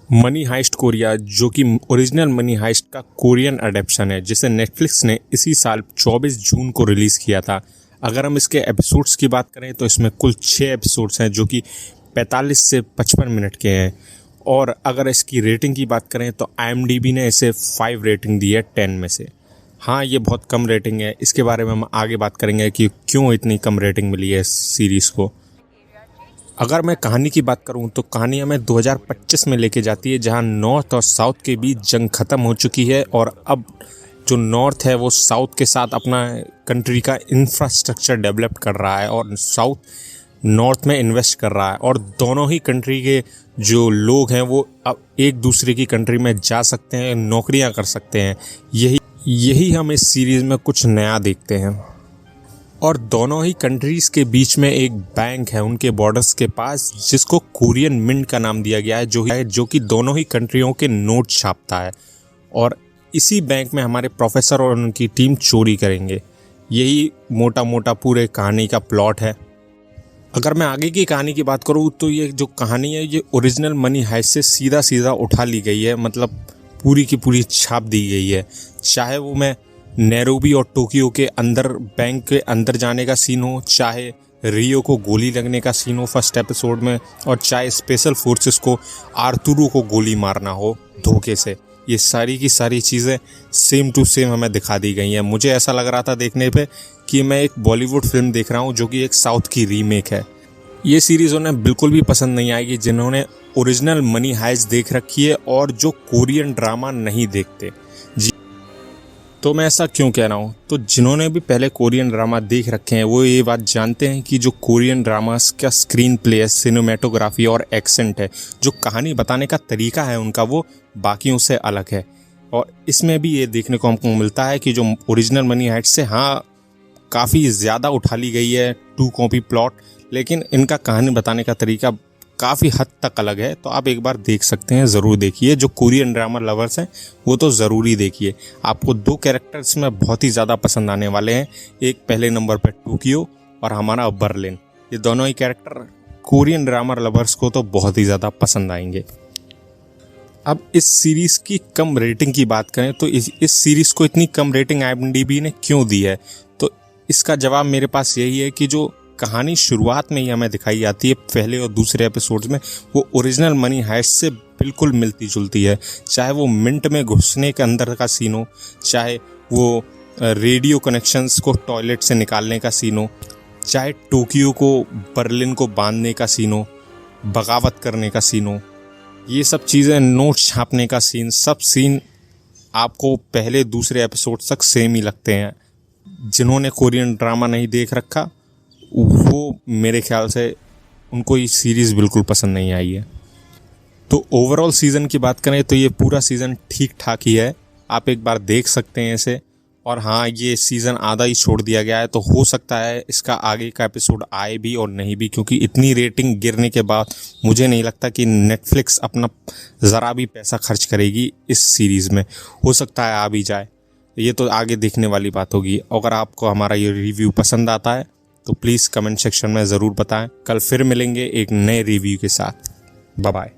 Money heist Korea, जो कि original money heist का कोरियन अडेप्शन है, जिसे नेटफ्लिक्स ने इसी साल 24 जून को रिलीज़ किया था। अगर हम इसके एपिसोड्स की बात करें तो इसमें कुल 6 एपिसोड्स हैं, जो कि 45 से 55 मिनट के हैं। और अगर इसकी रेटिंग की बात करें तो IMDb ने इसे 5 रेटिंग दी है 10 में से। हाँ, ये बहुत कम रेटिंग है। इसके बारे में हम आगे बात करेंगे कि क्यों इतनी कम रेटिंग मिली है इस सीरीज़ को। अगर मैं कहानी की बात करूं तो कहानी हमें 2025 में लेके जाती है, जहां नॉर्थ और साउथ के बीच जंग ख़त्म हो चुकी है और अब जो नॉर्थ है वो साउथ के साथ अपना कंट्री का इंफ्रास्ट्रक्चर डेवलप कर रहा है और साउथ नॉर्थ में इन्वेस्ट कर रहा है। और दोनों ही कंट्री के जो लोग हैं वो अब एक दूसरे की कंट्री में जा सकते हैं, नौकरियां कर सकते हैं। यही हम इस सीरीज़ में कुछ नया देखते हैं। और दोनों ही कंट्रीज़ के बीच में एक बैंक है उनके बॉर्डर्स के पास, जिसको कोरियन मिंट का नाम दिया गया है, जो कि दोनों ही कंट्रियों के नोट छापता है। और इसी बैंक में हमारे प्रोफेसर और उनकी टीम चोरी करेंगे। यही मोटा मोटा पूरे कहानी का प्लॉट है। अगर मैं आगे की कहानी की बात करूँ तो ये जो कहानी है ये ओरिजिनल मनी हाइस्ट से सीधा सीधा उठा ली गई है, मतलब पूरी की पूरी छाप दी गई है। चाहे वो मैं नैरोबी और टोक्यो के अंदर बैंक के अंदर जाने का सीन हो, चाहे रियो को गोली लगने का सीन हो फर्स्ट एपिसोड में, और चाहे स्पेशल फोर्सेस को आर्तुरो को गोली मारना हो धोखे से, ये सारी की सारी चीज़ें सेम टू सेम हमें दिखा दी गई हैं। मुझे ऐसा लग रहा था देखने पे कि मैं एक बॉलीवुड फिल्म देख रहा हूँ जो कि एक साउथ की रीमेक है। ये सीरीज़ उन्हें बिल्कुल भी पसंद नहीं आएगी जिन्होंने ओरिजिनल मनी हाइस्ट देख रखी है और जो कोरियन ड्रामा नहीं देखते। तो मैं ऐसा क्यों कह रहा हूँ, तो जिन्होंने भी पहले कोरियन ड्रामा देख रखे हैं वो ये बात जानते हैं कि जो कोरियन ड्रामास का स्क्रीन प्ले है, सिनेमेटोग्राफी और एक्सेंट है, जो कहानी बताने का तरीका है उनका, वो बाकियों से अलग है। और इसमें भी ये देखने को हमको मिलता है कि जो ओरिजिनल मनी हाइस्ट से हाँ काफ़ी ज़्यादा उठा ली गई है 2 कॉपी प्लॉट, लेकिन इनका कहानी बताने का तरीका काफ़ी हद तक अलग है। तो आप एक बार देख सकते हैं, ज़रूर देखिए। जो कोरियन ड्रामा लवर्स हैं वो तो ज़रूरी देखिए। आपको 2 कैरेक्टर्स में बहुत ही ज़्यादा पसंद आने वाले हैं। एक पहले नंबर पर टोक्यो और हमारा बर्लिन। ये दोनों ही कैरेक्टर कोरियन ड्रामा लवर्स को तो बहुत ही ज़्यादा पसंद आएंगे। अब इस सीरीज़ की कम रेटिंग की बात करें तो इस सीरीज़ को इतनी कम रेटिंग IMDb ने क्यों दी है, तो इसका जवाब मेरे पास यही है कि जो कहानी शुरुआत में ही हमें दिखाई जाती है पहले और दूसरे एपिसोड्स में, वो ओरिजिनल मनी हाइस्ट से बिल्कुल मिलती जुलती है। चाहे वो मिंट में घुसने के अंदर का सीन हो, चाहे वो रेडियो कनेक्शंस को टॉयलेट से निकालने का सीन हो, चाहे टोक्यो को बर्लिन को बांधने का सीन हो, बगावत करने का सीन हो, ये सब चीज़ें, नोट छापने का सीन, सब सीन आपको पहले दूसरे एपिसोड तक सेम ही लगते हैं। जिन्होंने कोरियन ड्रामा नहीं देख रखा वो मेरे ख्याल से उनको ये सीरीज़ बिल्कुल पसंद नहीं आई है। तो ओवरऑल सीज़न की बात करें तो ये पूरा सीज़न ठीक ठाक ही है, आप एक बार देख सकते हैं इसे। और हाँ, ये सीज़न आधा ही छोड़ दिया गया है, तो हो सकता है इसका आगे का एपिसोड आए भी और नहीं भी, क्योंकि इतनी रेटिंग गिरने के बाद मुझे नहीं लगता कि नेटफ्लिक्स अपना ज़रा भी पैसा खर्च करेगी इस सीरीज़ में। हो सकता है आ भी जाए, ये तो आगे देखने वाली बात होगी। अगर आपको हमारा ये रिव्यू पसंद आता है तो प्लीज़ कमेंट सेक्शन में ज़रूर बताएं। कल फिर मिलेंगे एक नए रिव्यू के साथ। Bye bye.